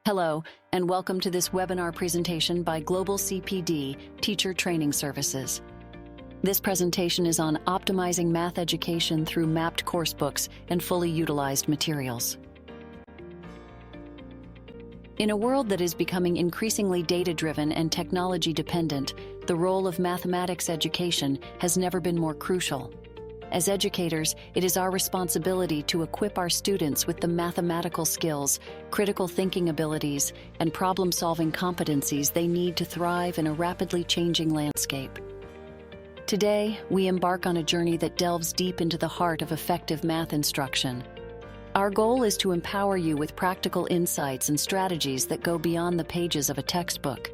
Hello, and welcome to this webinar presentation by Global CPD Teacher Training Services. This presentation is on optimizing math education through mapped coursebooks and fully utilized materials. In a world that is becoming increasingly data-driven and technology-dependent, the role of mathematics education has never been more crucial. As educators, it is our responsibility to equip our students with the mathematical skills, critical thinking abilities, and problem-solving competencies they need to thrive in a rapidly changing landscape. Today, we embark on a journey that delves deep into the heart of effective math instruction. Our goal is to empower you with practical insights and strategies that go beyond the pages of a textbook.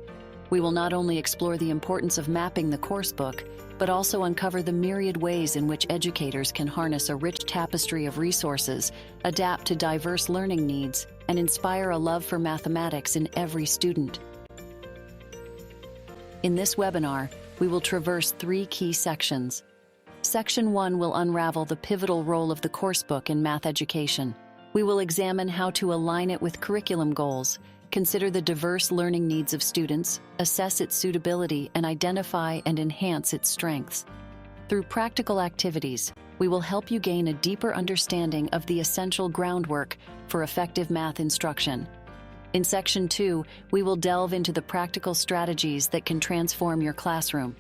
We will not only explore the importance of mapping the coursebook, but also uncover the myriad ways in which educators can harness a rich tapestry of resources, adapt to diverse learning needs, and inspire a love for mathematics in every student. In this webinar, we will traverse three key sections. Section 1 will unravel the pivotal role of the coursebook in math education. We will examine how to align it with curriculum goals, consider the diverse learning needs of students, assess its suitability, and identify and enhance its strengths. Through practical activities, we will help you gain a deeper understanding of the essential groundwork for effective math instruction. In Section 2, we will delve into the practical strategies that can transform your classroom.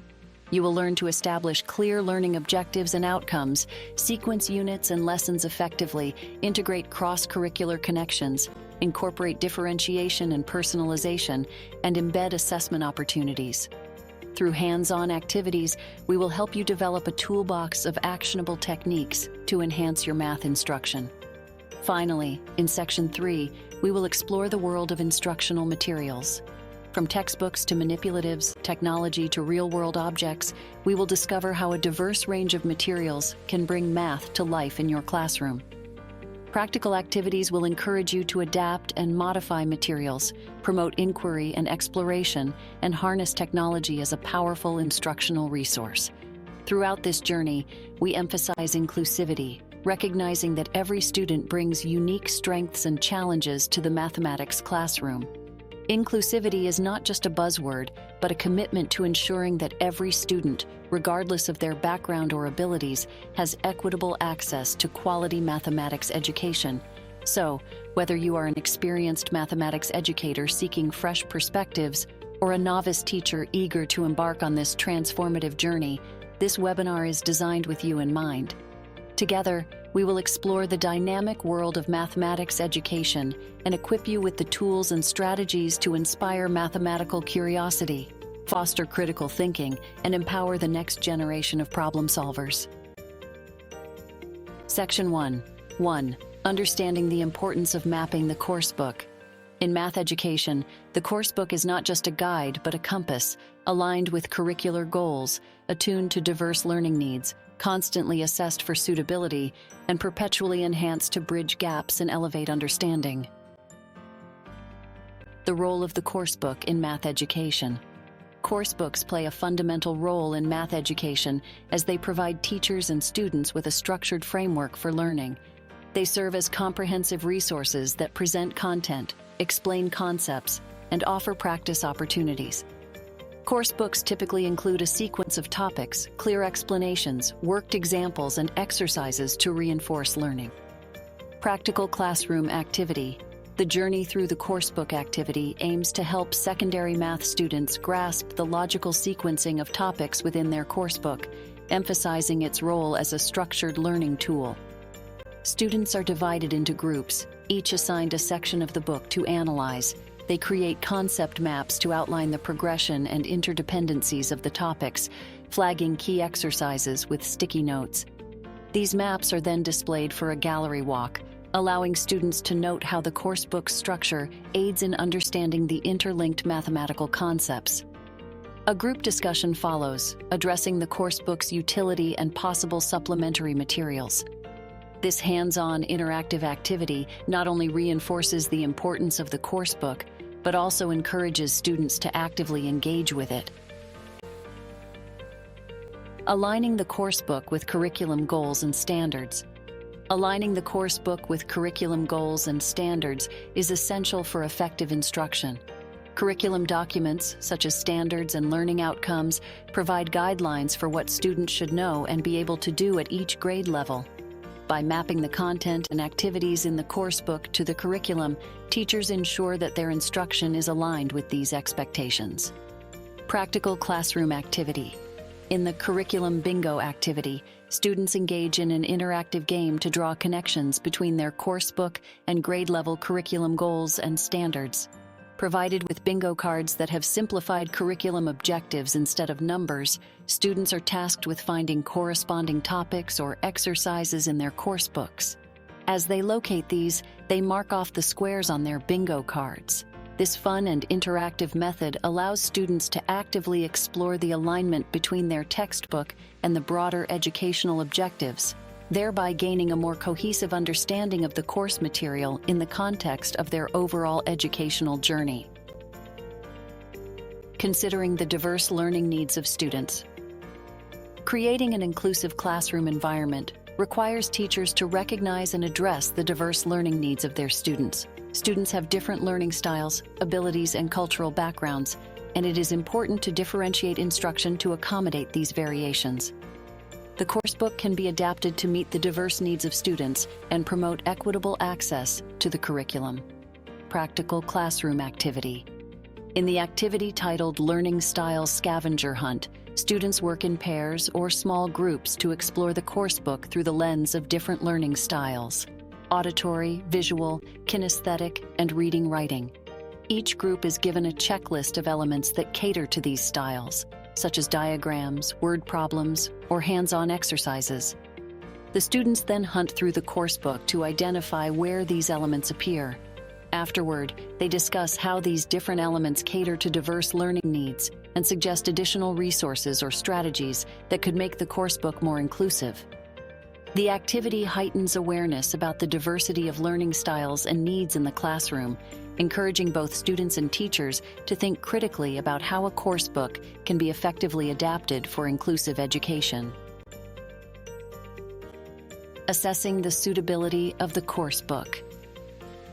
You will learn to establish clear learning objectives and outcomes, sequence units and lessons effectively, integrate cross-curricular connections, incorporate differentiation and personalization, and embed assessment opportunities. Through hands-on activities, we will help you develop a toolbox of actionable techniques to enhance your math instruction. Finally, in Section 3, we will explore the world of instructional materials. From textbooks to manipulatives, technology to real-world objects, we will discover how a diverse range of materials can bring math to life in your classroom. Practical activities will encourage you to adapt and modify materials, promote inquiry and exploration, and harness technology as a powerful instructional resource. Throughout this journey, we emphasize inclusivity, recognizing that every student brings unique strengths and challenges to the mathematics classroom. Inclusivity is not just a buzzword, but a commitment to ensuring that every student, regardless of their background or abilities, has equitable access to quality mathematics education. So, whether you are an experienced mathematics educator seeking fresh perspectives or a novice teacher eager to embark on this transformative journey, this webinar is designed with you in mind. Together, we will explore the dynamic world of mathematics education and equip you with the tools and strategies to inspire mathematical curiosity, foster critical thinking, and empower the next generation of problem solvers. Section 1. Understanding the importance of mapping the coursebook. In math education, the coursebook is not just a guide, but a compass, aligned with curricular goals, attuned to diverse learning needs, constantly assessed for suitability, and perpetually enhanced to bridge gaps and elevate understanding. The role of the coursebook in math education. Coursebooks play a fundamental role in math education as they provide teachers and students with a structured framework for learning. They serve as comprehensive resources that present content, explain concepts, and offer practice opportunities. Coursebooks typically include a sequence of topics, clear explanations, worked examples, and exercises to reinforce learning. Practical classroom activity. The journey through the coursebook activity aims to help secondary math students grasp the logical sequencing of topics within their coursebook, emphasizing its role as a structured learning tool. Students are divided into groups, each assigned a section of the book to analyze. They create concept maps to outline the progression and interdependencies of the topics, flagging key exercises with sticky notes. These maps are then displayed for a gallery walk, allowing students to note how the coursebook's structure aids in understanding the interlinked mathematical concepts. A group discussion follows, addressing the coursebook's utility and possible supplementary materials. This hands-on interactive activity not only reinforces the importance of the coursebook, but also encourages students to actively engage with it. Aligning the coursebook with curriculum goals and standards. Aligning the course book with curriculum goals and standards is essential for effective instruction. Curriculum documents, such as standards and learning outcomes, provide guidelines for what students should know and be able to do at each grade level. By mapping the content and activities in the course book to the curriculum, teachers ensure that their instruction is aligned with these expectations. Practical classroom activity. In the curriculum bingo activity, students engage in an interactive game to draw connections between their course book and grade-level curriculum goals and standards. Provided with bingo cards that have simplified curriculum objectives instead of numbers, students are tasked with finding corresponding topics or exercises in their course books. As they locate these, they mark off the squares on their bingo cards. This fun and interactive method allows students to actively explore the alignment between their textbook and the broader educational objectives, thereby gaining a more cohesive understanding of the course material in the context of their overall educational journey. Considering the diverse learning needs of students. Creating an inclusive classroom environment requires teachers to recognize and address the diverse learning needs of their students. Students have different learning styles, abilities, and cultural backgrounds, and it is important to differentiate instruction to accommodate these variations. The coursebook can be adapted to meet the diverse needs of students and promote equitable access to the curriculum. Practical classroom activity. In the activity titled Learning Styles Scavenger Hunt, students work in pairs or small groups to explore the coursebook through the lens of different learning styles: auditory, visual, kinesthetic, and reading-writing. Each group is given a checklist of elements that cater to these styles, such as diagrams, word problems, or hands-on exercises. The students then hunt through the coursebook to identify where these elements appear. Afterward, they discuss how these different elements cater to diverse learning needs and suggest additional resources or strategies that could make the coursebook more inclusive. The activity heightens awareness about the diversity of learning styles and needs in the classroom, encouraging both students and teachers to think critically about how a coursebook can be effectively adapted for inclusive education. Assessing the suitability of the coursebook.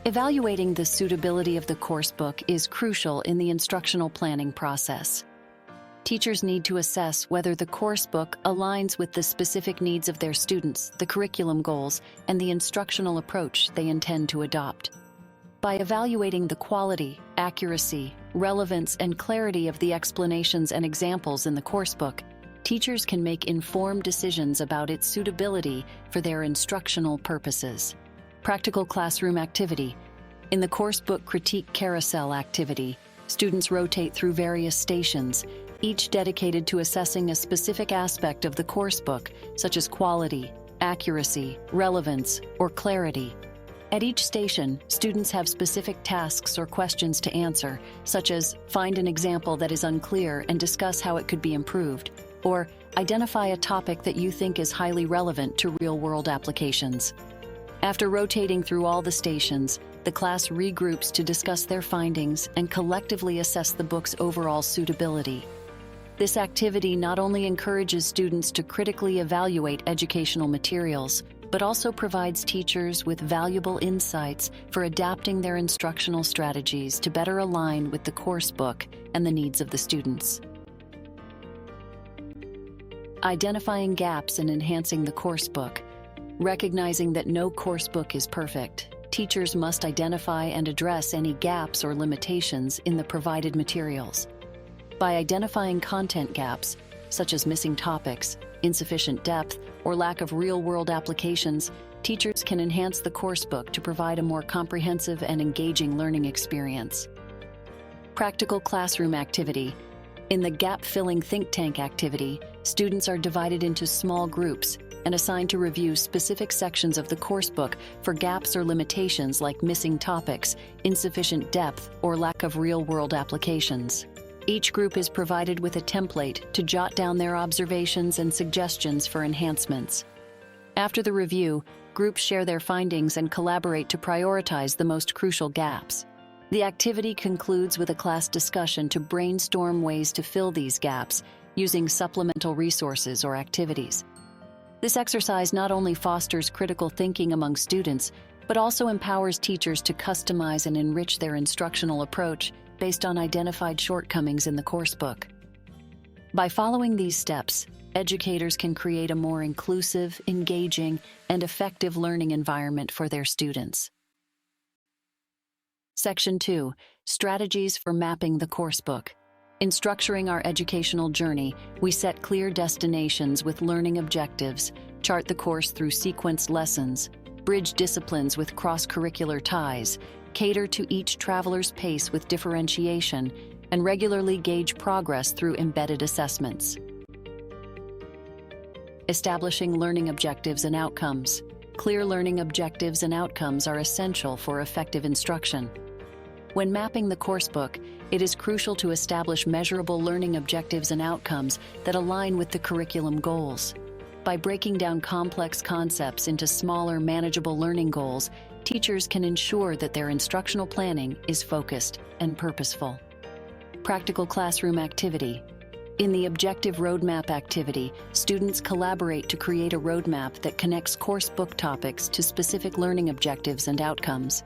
Evaluating the suitability of the coursebook is crucial in the instructional planning process. Teachers need to assess whether the coursebook aligns with the specific needs of their students, the curriculum goals, and the instructional approach they intend to adopt. By evaluating the quality, accuracy, relevance, and clarity of the explanations and examples in the coursebook, teachers can make informed decisions about its suitability for their instructional purposes. Practical classroom activity. In the coursebook critique carousel activity, students rotate through various stations, each dedicated to assessing a specific aspect of the coursebook, such as quality, accuracy, relevance, or clarity. At each station, students have specific tasks or questions to answer, such as find an example that is unclear and discuss how it could be improved, or identify a topic that you think is highly relevant to real-world applications. After rotating through all the stations, the class regroups to discuss their findings and collectively assess the book's overall suitability. This activity not only encourages students to critically evaluate educational materials, but also provides teachers with valuable insights for adapting their instructional strategies to better align with the coursebook and the needs of the students. Identifying gaps and enhancing the coursebook. Recognizing that no coursebook is perfect, teachers must identify and address any gaps or limitations in the provided materials. By identifying content gaps, such as missing topics, insufficient depth, or lack of real-world applications, teachers can enhance the coursebook to provide a more comprehensive and engaging learning experience. Practical classroom activity. In the gap-filling think tank activity, students are divided into small groups and assigned to review specific sections of the coursebook for gaps or limitations like missing topics, insufficient depth, or lack of real-world applications. Each group is provided with a template to jot down their observations and suggestions for enhancements. After the review, groups share their findings and collaborate to prioritize the most crucial gaps. The activity concludes with a class discussion to brainstorm ways to fill these gaps using supplemental resources or activities. This exercise not only fosters critical thinking among students, but also empowers teachers to customize and enrich their instructional approach based on identified shortcomings in the coursebook. By following these steps, educators can create a more inclusive, engaging, and effective learning environment for their students. Section 2. Strategies for mapping the coursebook. In structuring our educational journey, we set clear destinations with learning objectives, chart the course through sequenced lessons, bridge disciplines with cross-curricular ties, cater to each traveler's pace with differentiation, and regularly gauge progress through embedded assessments. Establishing learning objectives and outcomes. Clear learning objectives and outcomes are essential for effective instruction. When mapping the coursebook, it is crucial to establish measurable learning objectives and outcomes that align with the curriculum goals. By breaking down complex concepts into smaller, manageable learning goals, teachers can ensure that their instructional planning is focused and purposeful. Practical classroom activity. In the Objective Roadmap activity, students collaborate to create a roadmap that connects coursebook topics to specific learning objectives and outcomes.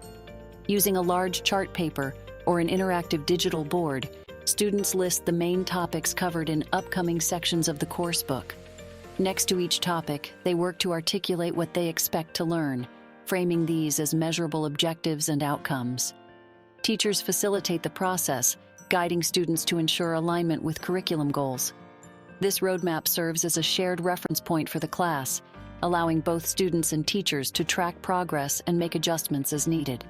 Using a large chart paper or an interactive digital board, students list the main topics covered in upcoming sections of the coursebook. Next to each topic, they work to articulate what they expect to learn, framing these as measurable objectives and outcomes. Teachers facilitate the process, guiding students to ensure alignment with curriculum goals. This roadmap serves as a shared reference point for the class, allowing both students and teachers to track progress and make adjustments as needed.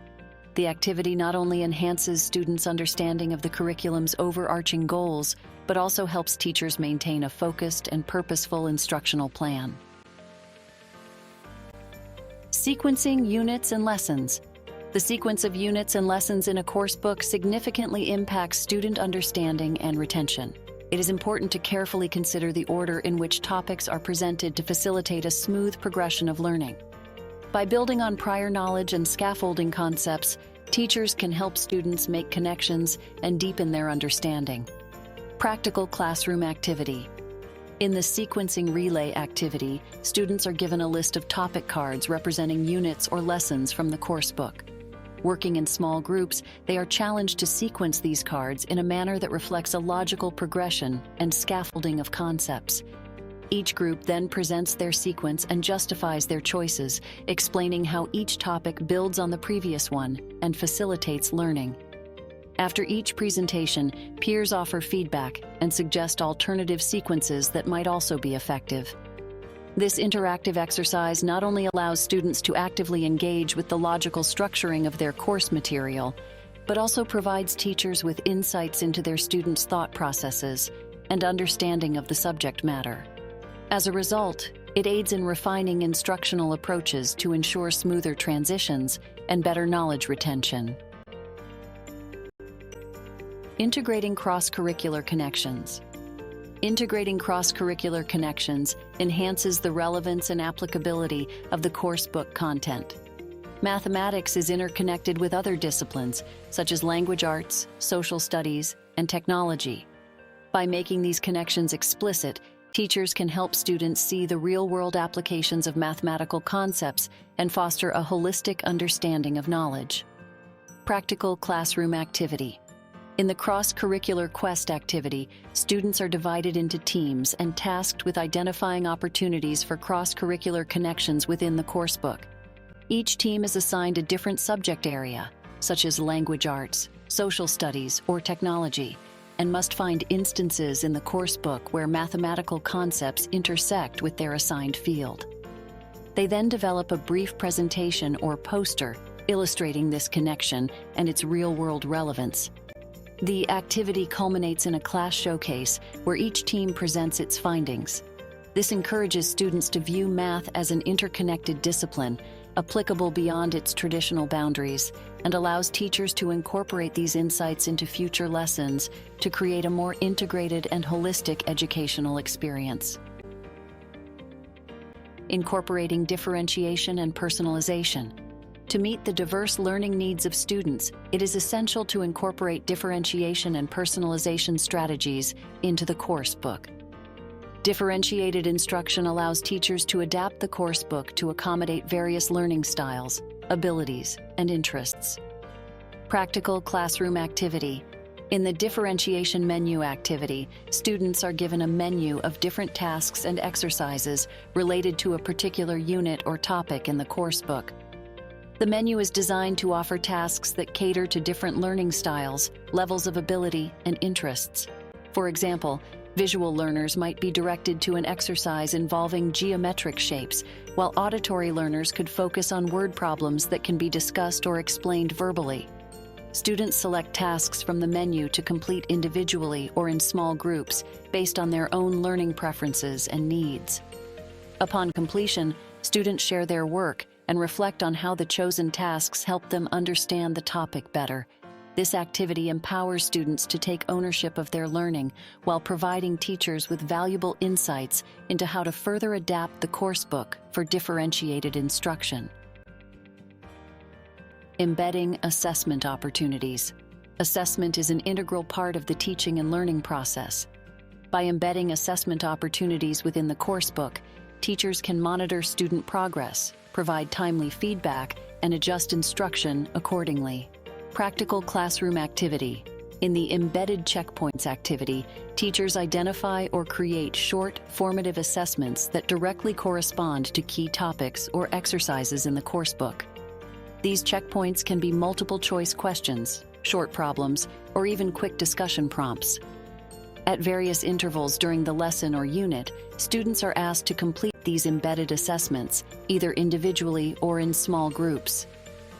The activity not only enhances students' understanding of the curriculum's overarching goals, but also helps teachers maintain a focused and purposeful instructional plan. Sequencing units and lessons. The sequence of units and lessons in a coursebook significantly impacts student understanding and retention. It is important to carefully consider the order in which topics are presented to facilitate a smooth progression of learning. By building on prior knowledge and scaffolding concepts, teachers can help students make connections and deepen their understanding. Practical classroom activity. In the sequencing relay activity, students are given a list of topic cards representing units or lessons from the coursebook. Working in small groups, they are challenged to sequence these cards in a manner that reflects a logical progression and scaffolding of concepts. Each group then presents their sequence and justifies their choices, explaining how each topic builds on the previous one and facilitates learning. After each presentation, peers offer feedback and suggest alternative sequences that might also be effective. This interactive exercise not only allows students to actively engage with the logical structuring of their course material, but also provides teachers with insights into their students' thought processes and understanding of the subject matter. As a result, it aids in refining instructional approaches to ensure smoother transitions and better knowledge retention. Integrating cross-curricular connections. Integrating cross-curricular connections enhances the relevance and applicability of the coursebook content. Mathematics is interconnected with other disciplines, such as language arts, social studies, and technology. By making these connections explicit, teachers can help students see the real-world applications of mathematical concepts and foster a holistic understanding of knowledge. Practical classroom activity. In the cross-curricular quest activity, students are divided into teams and tasked with identifying opportunities for cross-curricular connections within the coursebook. Each team is assigned a different subject area, such as language arts, social studies, or technology, and must find instances in the coursebook where mathematical concepts intersect with their assigned field. They then develop a brief presentation or poster illustrating this connection and its real-world relevance. The activity culminates in a class showcase where each team presents its findings. This encourages students to view math as an interconnected discipline, applicable beyond its traditional boundaries, and allows teachers to incorporate these insights into future lessons to create a more integrated and holistic educational experience. Incorporating differentiation and personalization. To meet the diverse learning needs of students, it is essential to incorporate differentiation and personalization strategies into the coursebook. Differentiated instruction allows teachers to adapt the course book to accommodate various learning styles, abilities, and interests. Practical classroom activity. In the differentiation menu activity, students are given a menu of different tasks and exercises related to a particular unit or topic in the course book. The menu is designed to offer tasks that cater to different learning styles, levels of ability, and interests. For example, visual learners might be directed to an exercise involving geometric shapes, while auditory learners could focus on word problems that can be discussed or explained verbally. Students select tasks from the menu to complete individually or in small groups based on their own learning preferences and needs. Upon completion, students share their work and reflect on how the chosen tasks help them understand the topic better. This activity empowers students to take ownership of their learning while providing teachers with valuable insights into how to further adapt the course book for differentiated instruction. Embedding assessment opportunities. Assessment is an integral part of the teaching and learning process. By embedding assessment opportunities within the course book, teachers can monitor student progress, provide timely feedback, and adjust instruction accordingly. Practical classroom activity. In the embedded checkpoints activity, teachers identify or create short, formative assessments that directly correspond to key topics or exercises in the course book. These checkpoints can be multiple-choice questions, short problems, or even quick discussion prompts. At various intervals during the lesson or unit, students are asked to complete these embedded assessments, either individually or in small groups.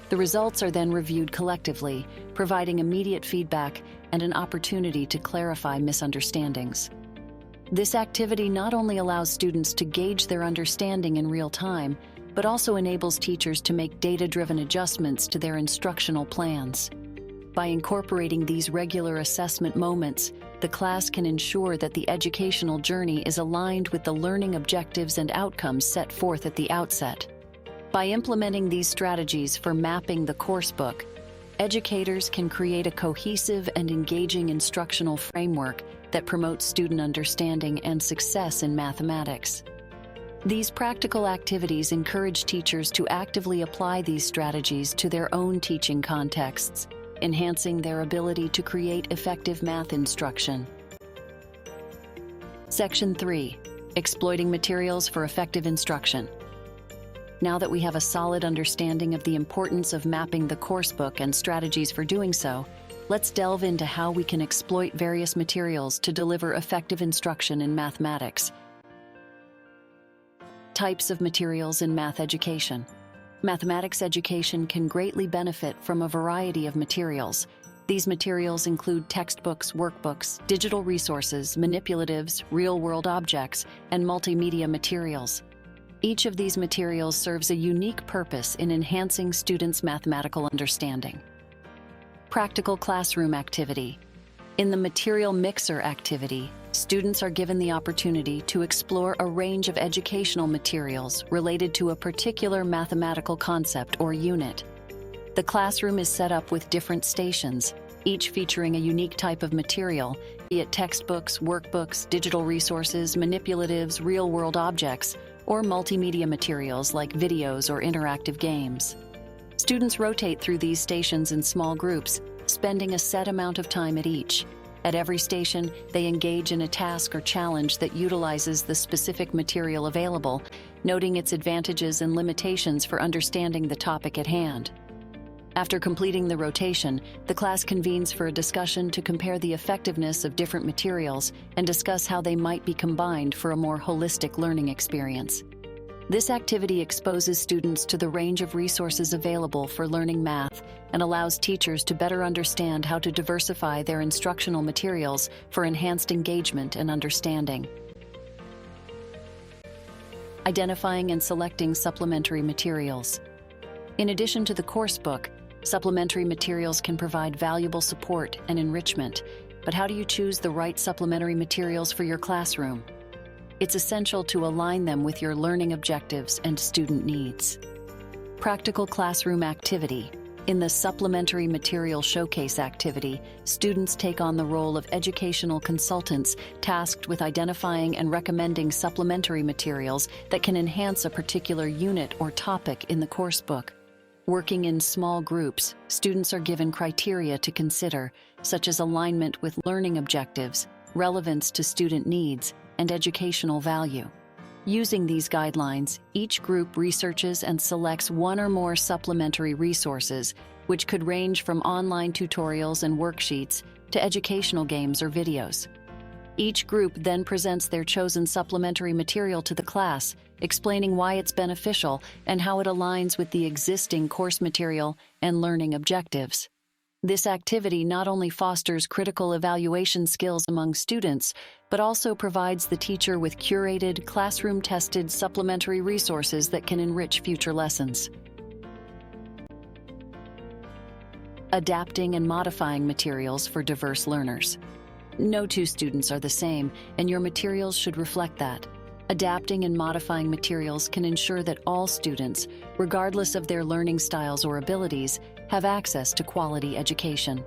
The results are then reviewed collectively, providing immediate feedback and an opportunity to clarify misunderstandings. This activity not only allows students to gauge their understanding in real time, but also enables teachers to make data-driven adjustments to their instructional plans. By incorporating these regular assessment moments, the class can ensure that the educational journey is aligned with the learning objectives and outcomes set forth at the outset. By implementing these strategies for mapping the course book, educators can create a cohesive and engaging instructional framework that promotes student understanding and success in mathematics. These practical activities encourage teachers to actively apply these strategies to their own teaching contexts, enhancing their ability to create effective math instruction. Section 3. Exploiting materials for effective instruction. Now that we have a solid understanding of the importance of mapping the course book and strategies for doing so, let's delve into how we can exploit various materials to deliver effective instruction in mathematics. Types of materials in math education. Mathematics education can greatly benefit from a variety of materials. These materials include textbooks, workbooks, digital resources, manipulatives, real-world objects, and multimedia materials. Each of these materials serves a unique purpose in enhancing students' mathematical understanding. Practical classroom activity. In the material mixer activity, students are given the opportunity to explore a range of educational materials related to a particular mathematical concept or unit. The classroom is set up with different stations, each featuring a unique type of material, be it textbooks, workbooks, digital resources, manipulatives, real-world objects, or multimedia materials like videos or interactive games. Students rotate through these stations in small groups, spending a set amount of time at each. At every station, they engage in a task or challenge that utilizes the specific material available, noting its advantages and limitations for understanding the topic at hand. After completing the rotation, the class convenes for a discussion to compare the effectiveness of different materials and discuss how they might be combined for a more holistic learning experience. This activity exposes students to the range of resources available for learning math and allows teachers to better understand how to diversify their instructional materials for enhanced engagement and understanding. Identifying and selecting supplementary materials. In addition to the course book, supplementary materials can provide valuable support and enrichment. But how do you choose the right supplementary materials for your classroom? It's essential to align them with your learning objectives and student needs. Practical classroom activity. In the supplementary material showcase activity, students take on the role of educational consultants tasked with identifying and recommending supplementary materials that can enhance a particular unit or topic in the coursebook. Working in small groups, students are given criteria to consider, such as alignment with learning objectives, relevance to student needs, and educational value. Using these guidelines, each group researches and selects one or more supplementary resources, which could range from online tutorials and worksheets to educational games or videos. Each group then presents their chosen supplementary material to the class, explaining why it's beneficial and how it aligns with the existing course material and learning objectives. This activity not only fosters critical evaluation skills among students, but also provides the teacher with curated, classroom-tested supplementary resources that can enrich future lessons. Adapting and modifying materials for diverse learners. No two students are the same, and your materials should reflect that. Adapting and modifying materials can ensure that all students, regardless of their learning styles or abilities, have access to quality education.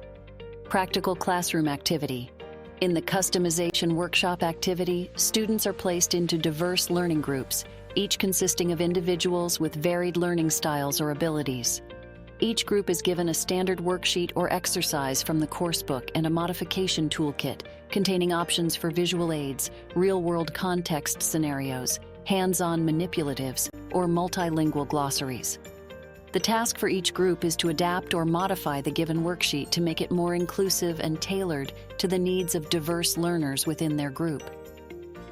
Practical classroom activity. In the customization workshop activity, students are placed into diverse learning groups, each consisting of individuals with varied learning styles or abilities. Each group is given a standard worksheet or exercise from the coursebook and a modification toolkit containing options for visual aids, real-world context scenarios, hands-on manipulatives, or multilingual glossaries. The task for each group is to adapt or modify the given worksheet to make it more inclusive and tailored to the needs of diverse learners within their group.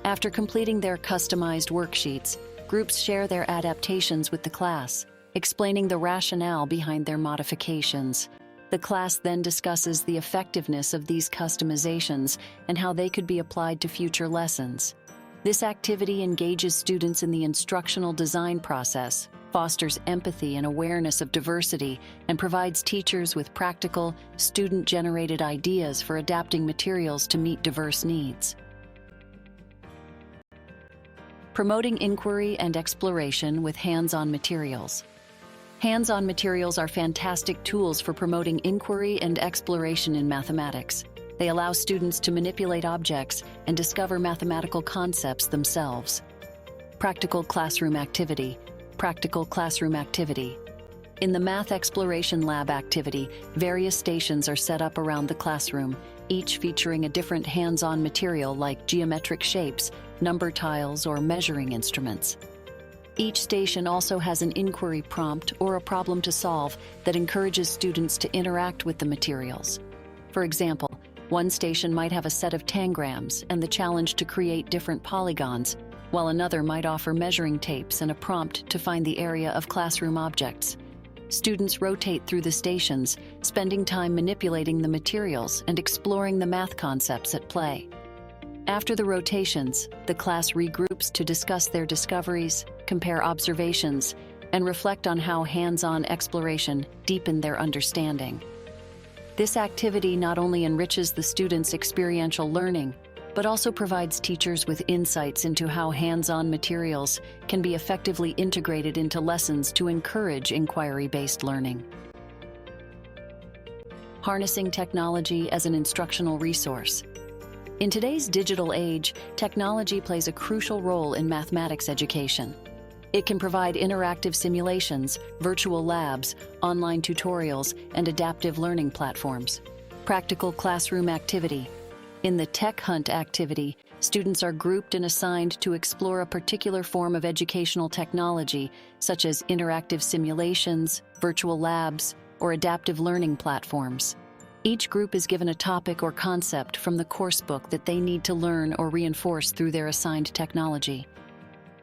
After completing their customized worksheets, groups share their adaptations with the class, explaining the rationale behind their modifications. The class then discusses the effectiveness of these customizations and how they could be applied to future lessons. This activity engages students in the instructional design process, fosters empathy and awareness of diversity, and provides teachers with practical, student-generated ideas for adapting materials to meet diverse needs. Promoting inquiry and exploration with hands-on materials. Hands-on materials are fantastic tools for promoting inquiry and exploration in mathematics. They allow students to manipulate objects and discover mathematical concepts themselves. Practical classroom activity. Practical classroom activity. In the Math Exploration Lab activity, various stations are set up around the classroom, each featuring a different hands-on material like geometric shapes, number tiles, or measuring instruments. Each station also has an inquiry prompt or a problem to solve that encourages students to interact with the materials. For example, one station might have a set of tangrams and the challenge to create different polygons, while another might offer measuring tapes and a prompt to find the area of classroom objects. Students rotate through the stations, spending time manipulating the materials and exploring the math concepts at play. After the rotations, the class regroups to discuss their discoveries, compare observations, and reflect on how hands-on exploration deepened their understanding. This activity not only enriches the students' experiential learning, but also provides teachers with insights into how hands-on materials can be effectively integrated into lessons to encourage inquiry-based learning. Harnessing technology as an instructional resource. In today's digital age, technology plays a crucial role in mathematics education. It can provide interactive simulations, virtual labs, online tutorials, and adaptive learning platforms. Practical classroom activity. In the Tech Hunt activity, students are grouped and assigned to explore a particular form of educational technology, such as interactive simulations, virtual labs, or adaptive learning platforms. Each group is given a topic or concept from the coursebook that they need to learn or reinforce through their assigned technology.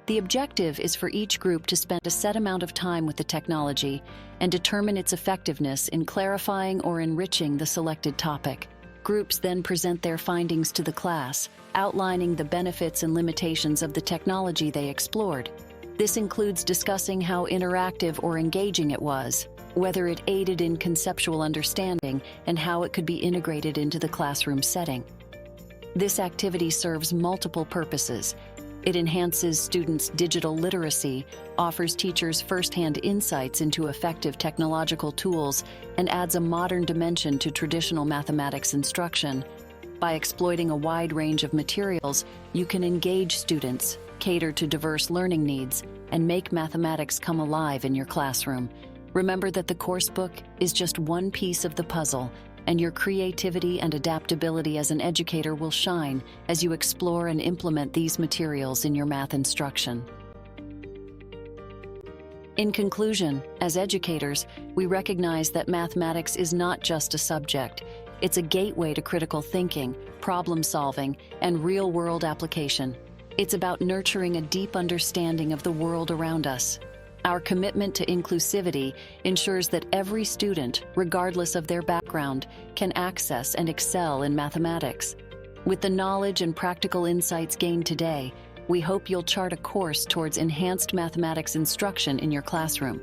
The objective is for each group to spend a set amount of time with the technology and determine its effectiveness in clarifying or enriching the selected topic. Groups then present their findings to the class, outlining the benefits and limitations of the technology they explored. This includes discussing how interactive or engaging it was, whether it aided in conceptual understanding, and how it could be integrated into the classroom setting. This activity serves multiple purposes. It enhances students' digital literacy, offers teachers first-hand insights into effective technological tools, and adds a modern dimension to traditional mathematics instruction. By exploiting a wide range of materials, you can engage students, cater to diverse learning needs, and make mathematics come alive in your classroom. Remember that the coursebook is just one piece of the puzzle, and your creativity and adaptability as an educator will shine as you explore and implement these materials in your math instruction. In conclusion, as educators, we recognize that mathematics is not just a subject. It's a gateway to critical thinking, problem-solving, and real-world application. It's about nurturing a deep understanding of the world around us. Our commitment to inclusivity ensures that every student, regardless of their background, can access and excel in mathematics. With the knowledge and practical insights gained today, we hope you'll chart a course towards enhanced mathematics instruction in your classroom.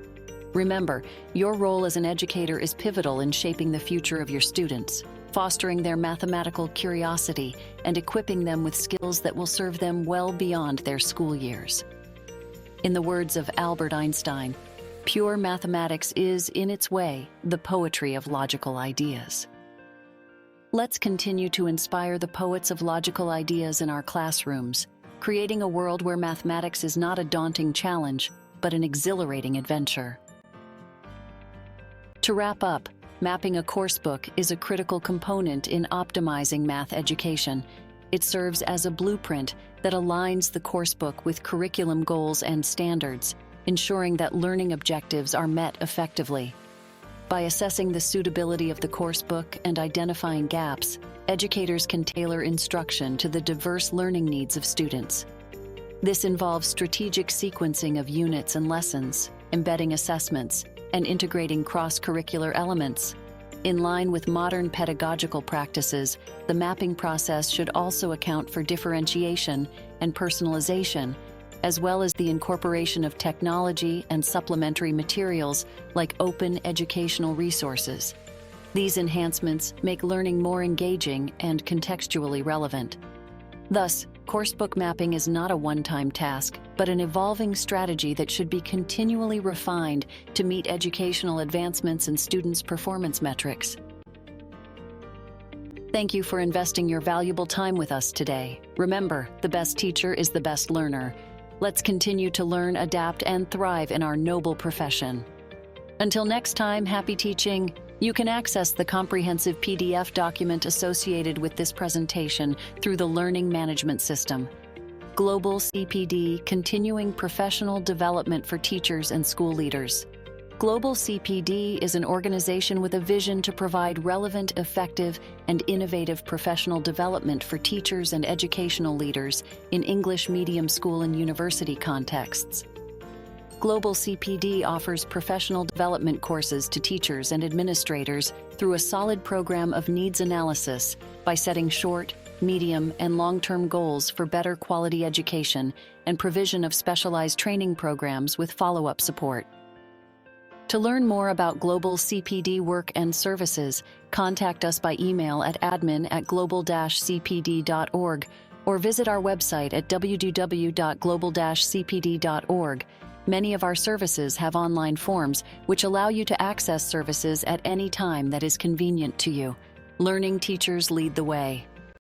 Remember, your role as an educator is pivotal in shaping the future of your students, fostering their mathematical curiosity and equipping them with skills that will serve them well beyond their school years. In the words of Albert Einstein, pure mathematics is, in its way, the poetry of logical ideas. Let's continue to inspire the poets of logical ideas in our classrooms, creating a world where mathematics is not a daunting challenge, but an exhilarating adventure. To wrap up, mapping a coursebook is a critical component in optimizing math education. It serves as a blueprint that aligns the coursebook with curriculum goals and standards, ensuring that learning objectives are met effectively. By assessing the suitability of the coursebook and identifying gaps, educators can tailor instruction to the diverse learning needs of students. This involves strategic sequencing of units and lessons, embedding assessments, and integrating cross-curricular elements. In line with modern pedagogical practices, the mapping process should also account for differentiation and personalization, as well as the incorporation of technology and supplementary materials like open educational resources. These enhancements make learning more engaging and contextually relevant. Thus, coursebook mapping is not a one-time task, but an evolving strategy that should be continually refined to meet educational advancements and students' performance metrics. Thank you for investing your valuable time with us today. Remember, the best teacher is the best learner. Let's continue to learn, adapt, and thrive in our noble profession. Until next time, happy teaching! You can access the comprehensive PDF document associated with this presentation through the Learning Management System. Global CPD, Continuing Professional Development for Teachers and School Leaders. Global CPD is an organization with a vision to provide relevant, effective, and innovative professional development for teachers and educational leaders in English medium school and university contexts. Global CPD offers professional development courses to teachers and administrators through a solid program of needs analysis by setting short, medium, and long-term goals for better quality education and provision of specialized training programs with follow-up support. To learn more about Global CPD work and services, contact us by email at admin@global-cpd.org or visit our website at www.global-cpd.org. Many of our services have online forms which allow you to access services at any time that is convenient to you. Learning teachers lead the way.